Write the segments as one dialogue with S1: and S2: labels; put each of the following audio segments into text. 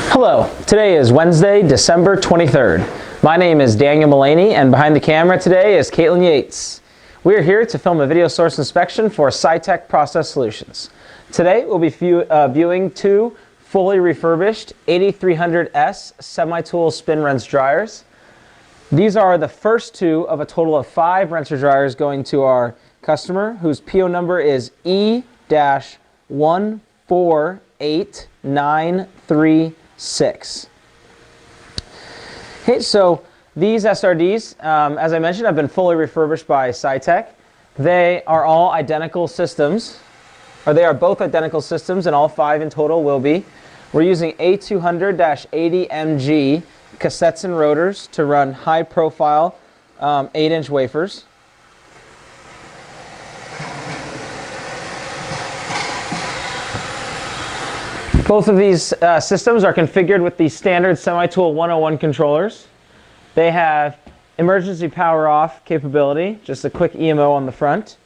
S1: Hello, today is Wednesday, December 23rd. My name is Daniel Mullany, and behind the camera today is Caitlin Yates. We are here to film a video source inspection for SciTech Process Solutions. Today we'll be viewing two fully refurbished A200 S semi-tool spin rinse dryers. These are the first two of a total of 5 rinser dryers going to our customer, whose PO number is E-148936. Okay, so these SRDs, as I mentioned, have been fully refurbished by SciTech. They are all identical systems, or they are both identical systems, and all 5 in total will be. We're using A200-80MG cassettes and rotors to run high-profile 8-inch wafers. Both of these systems are configured with the standard SemiTool 101 controllers. They have emergency power off capability, just a quick EMO on the front.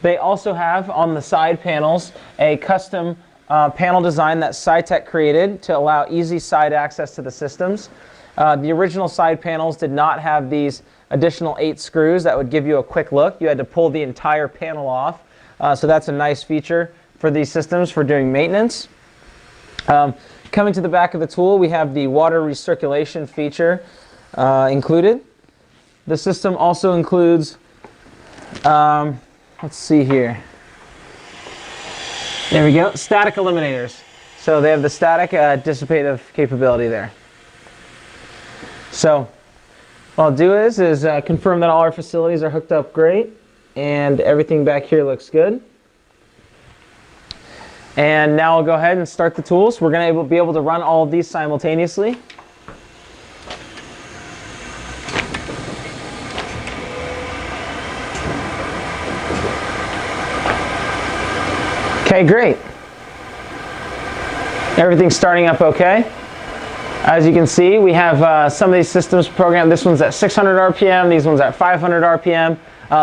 S1: They also have on the side panels a custom panel design that SciTech created to allow easy side access to the systems. The original side panels did not have these additional 8 screws that would give you a quick look. You had to pull the entire panel off. So that's a nice feature for these systems for doing maintenance. Coming to the back of the tool, we have the water recirculation feature included. The system also includes, let's see here. There we go, static eliminators. So they have the static dissipative capability there. So what I'll do is confirm that all our facilities are hooked up great and everything back here looks good. And now I'll go ahead and start the tools. We're going to be able to run all of these simultaneously. Okay, great. Everything's starting up okay. As you can see, we have some of these systems programmed. This one's at 600 RPM, these ones at 500 RPM.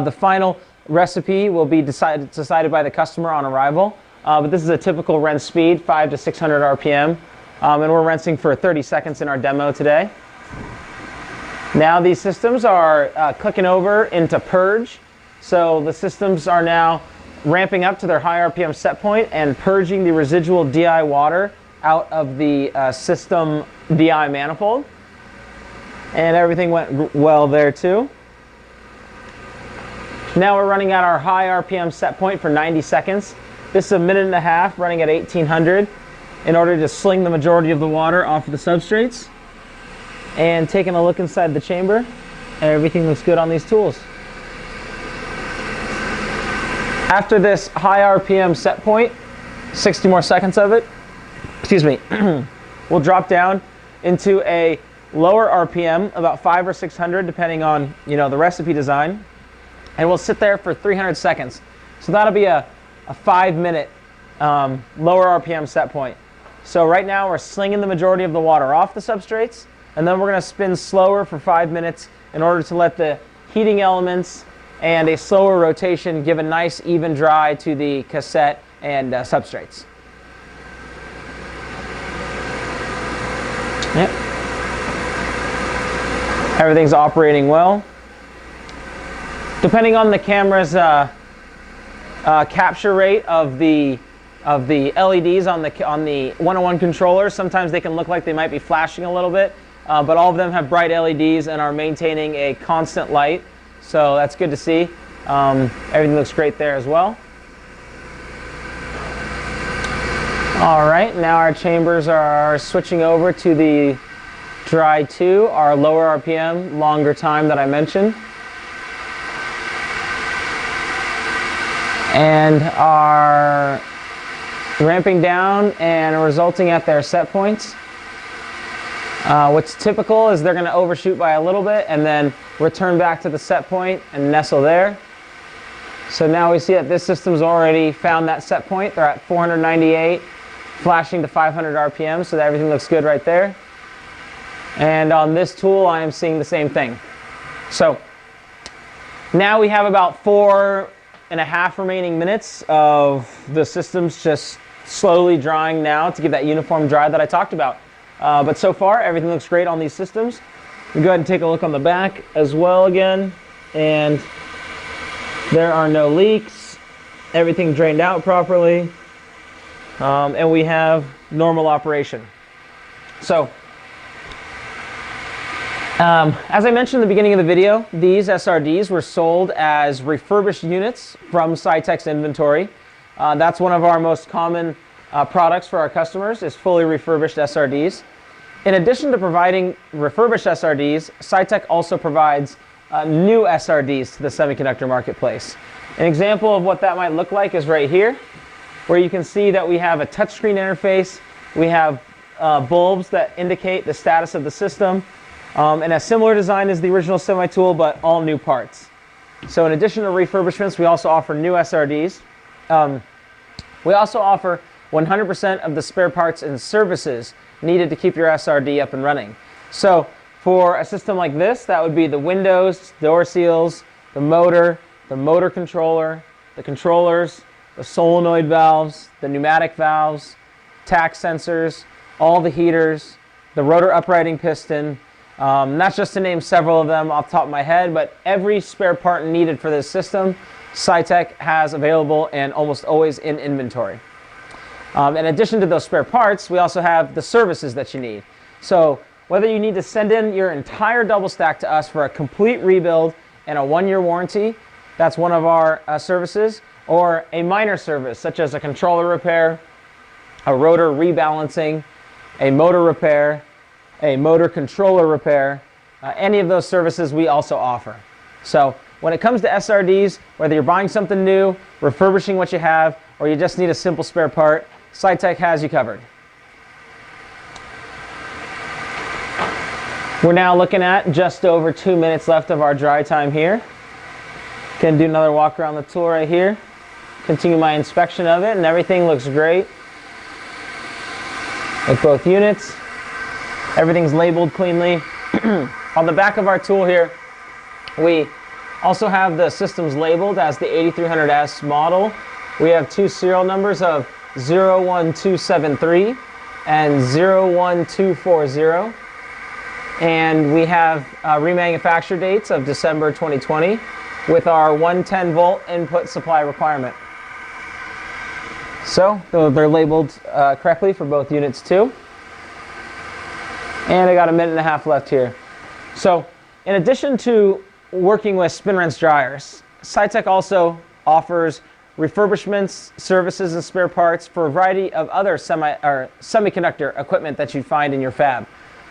S1: The final recipe will be decided by the customer on arrival. But this is a typical rinse speed, 500 to 600 RPM. And we're rinsing for 30 seconds in our demo today. Now these systems are clicking over into purge. So the systems are now ramping up to their high RPM set point and purging the residual DI water out of the system DI manifold. And everything went well there too. Now we're running at our high RPM set point for 90 seconds. This is a minute and a half running at 1800 in order to sling the majority of the water off of the substrates. And taking a look inside the chamber, everything looks good on these tools. After this high RPM set point, 60 more seconds of it, excuse me, we'll drop down into a lower RPM, about 500 or 600 depending on the recipe design, and we'll sit there for 300 seconds. So that'll be a 5-minute lower RPM set point. So right now we're slinging the majority of the water off the substrates, and then we're going to spin slower for 5 minutes in order to let the heating elements and a slower rotation give a nice even dry to the cassette and substrates. Yep. Everything's operating well. Depending on the camera's capture rate of the LEDs on the 101 controller, sometimes they can look like they might be flashing a little bit, but all of them have bright LEDs and are maintaining a constant light, so that's good to see. Everything looks great there as well. All right, now our chambers are switching over to the dry 2, our lower RPM, longer time that I mentioned. And are ramping down and resulting at their set points. What's typical is they're going to overshoot by a little bit and then return back to the set point and nestle there. So now we see that this system's already found that set point. They're at 498, flashing to 500 RPM, so that everything looks good right there. And on this tool, I am seeing the same thing. So now we have about 4.5 remaining minutes of the systems just slowly drying now to give that uniform dry that I talked about. But so far, everything looks great on these systems. We go ahead and take a look on the back as well again. And there are no leaks. Everything drained out properly. And we have normal operation. So, as I mentioned in the beginning of the video, these SRDs were sold as refurbished units from Cytec's inventory. That's one of our most common products for our customers, is fully refurbished SRDs. In addition to providing refurbished SRDs, Cytec also provides new SRDs to the semiconductor marketplace. An example of what that might look like is right here, where you can see that we have a touchscreen interface, we have bulbs that indicate the status of the system, and a similar design as the original semi-tool, but all new parts. So in addition to refurbishments, we also offer new SRDs. We also offer 100% of the spare parts and services needed to keep your SRD up and running. So for a system like this, that would be the windows, door seals, the motor controller, the controllers, the solenoid valves, the pneumatic valves, tach sensors, all the heaters, the rotor uprighting piston. Not just to name several of them off the top of my head, but every spare part needed for this system, Cytec has available and almost always in inventory. In addition to those spare parts, we also have the services that you need. So whether you need to send in your entire double stack to us for a complete rebuild and a 1-year warranty, that's one of our services, or a minor service such as a controller repair, a rotor rebalancing, a motor repair, a motor controller repair, any of those services we also offer. So when it comes to SRDs, whether you're buying something new, refurbishing what you have, or you just need a simple spare part, Cytec has you covered. We're now looking at just over 2 minutes left of our dry time here. Can do another walk around the tool right here. Continue my inspection of it, and everything looks great with both units. Everything's labeled cleanly. On the back of our tool here, we also have the systems labeled as the 8300 S model. We have 2 serial numbers of 01273 and 01240. And we have remanufacture dates of December 2020 with our 110 volt input supply requirement. So they're labeled correctly for both units too. And I got a minute and a half left here. So in addition to working with spin rinse dryers, Cytec also offers refurbishments, services, and spare parts for a variety of other semiconductor equipment that you find in your fab.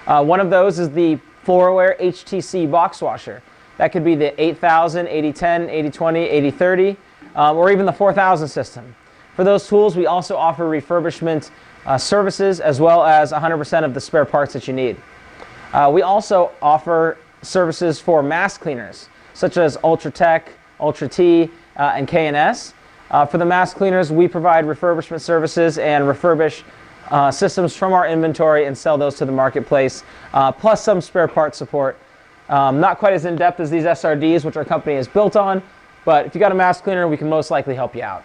S1: One of those is the Fluoroware HTC box washer. That could be the 8000, 8010, 8020, 8030, or even the 4000 system. For those tools, we also offer refurbishment services as well as 100% of the spare parts that you need. We also offer services for mask cleaners, such as Ultratech, Ultra T, and K&S. For the mask cleaners, we provide refurbishment services and refurbish systems from our inventory and sell those to the marketplace, plus some spare part support. Not quite as in-depth as these SRDs, which our company is built on, but if you got a mask cleaner, we can most likely help you out.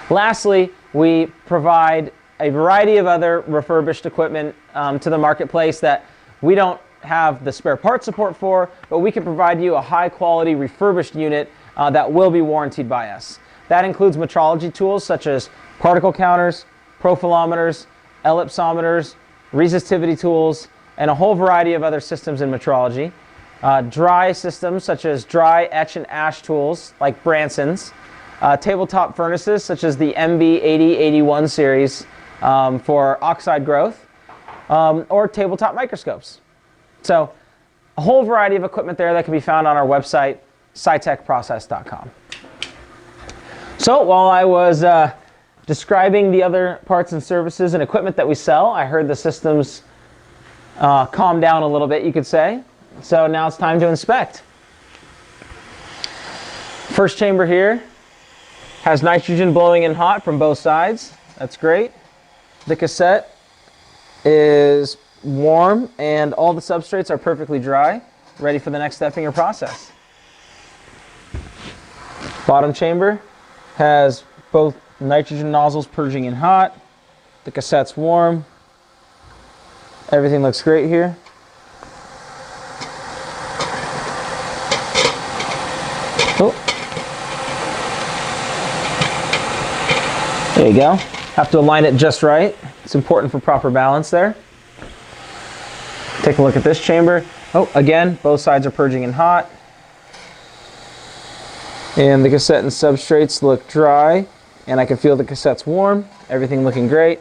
S1: Lastly, we provide a variety of other refurbished equipment to the marketplace that we don't have the spare part support for, but we can provide you a high-quality refurbished unit that will be warranted by us. That includes metrology tools such as particle counters, profilometers, ellipsometers, resistivity tools, and a whole variety of other systems in metrology. Dry systems such as dry etch and ash tools like Branson's. Tabletop furnaces such as the MB8081 series for oxide growth, or tabletop microscopes. So a whole variety of equipment there that can be found on our website, cytecprocess.com. So while I was describing the other parts and services and equipment that we sell, I heard the systems calm down a little bit, you could say. So now it's time to inspect. First chamber here has nitrogen blowing in hot from both sides. That's great. The cassette is warm and all the substrates are perfectly dry, ready for the next step in your process. Bottom chamber has both nitrogen nozzles purging in hot. The cassette's warm. Everything looks great here. Oh. There you go. Have to align it just right. It's important for proper balance there. Take a look at this chamber. Oh, again, both sides are purging and hot. And the cassette and substrates look dry, and I can feel the cassette's warm. Everything looking great.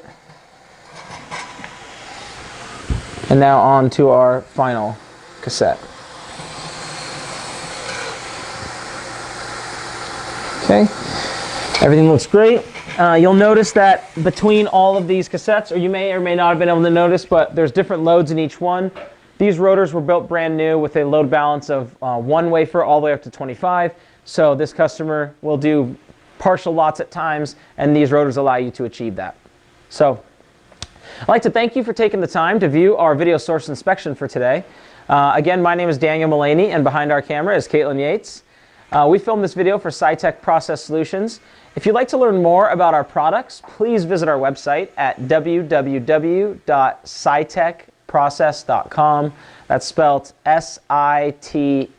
S1: And now on to our final cassette. Okay, everything looks great. You'll notice that between all of these cassettes, or you may or may not have been able to notice, but there's different loads in each one. These rotors were built brand new with a load balance of 1 wafer all the way up to 25. So this customer will do partial lots at times, and these rotors allow you to achieve that. So I'd like to thank you for taking the time to view our video source inspection for today. Again, my name is Daniel Mullany, and behind our camera is Caitlin Yates. We filmed this video for SciTech Process Solutions. If you'd like to learn more about our products, please visit our website at www.scitechprocess.com. That's spelled S-I-T-E-K.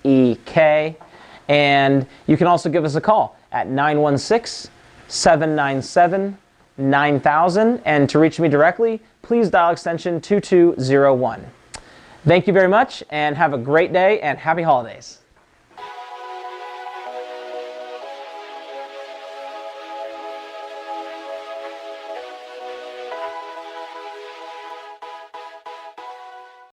S1: And you can also give us a call at 916-797-9000. And to reach me directly, please dial extension 2201. Thank you very much, and have a great day, and happy holidays.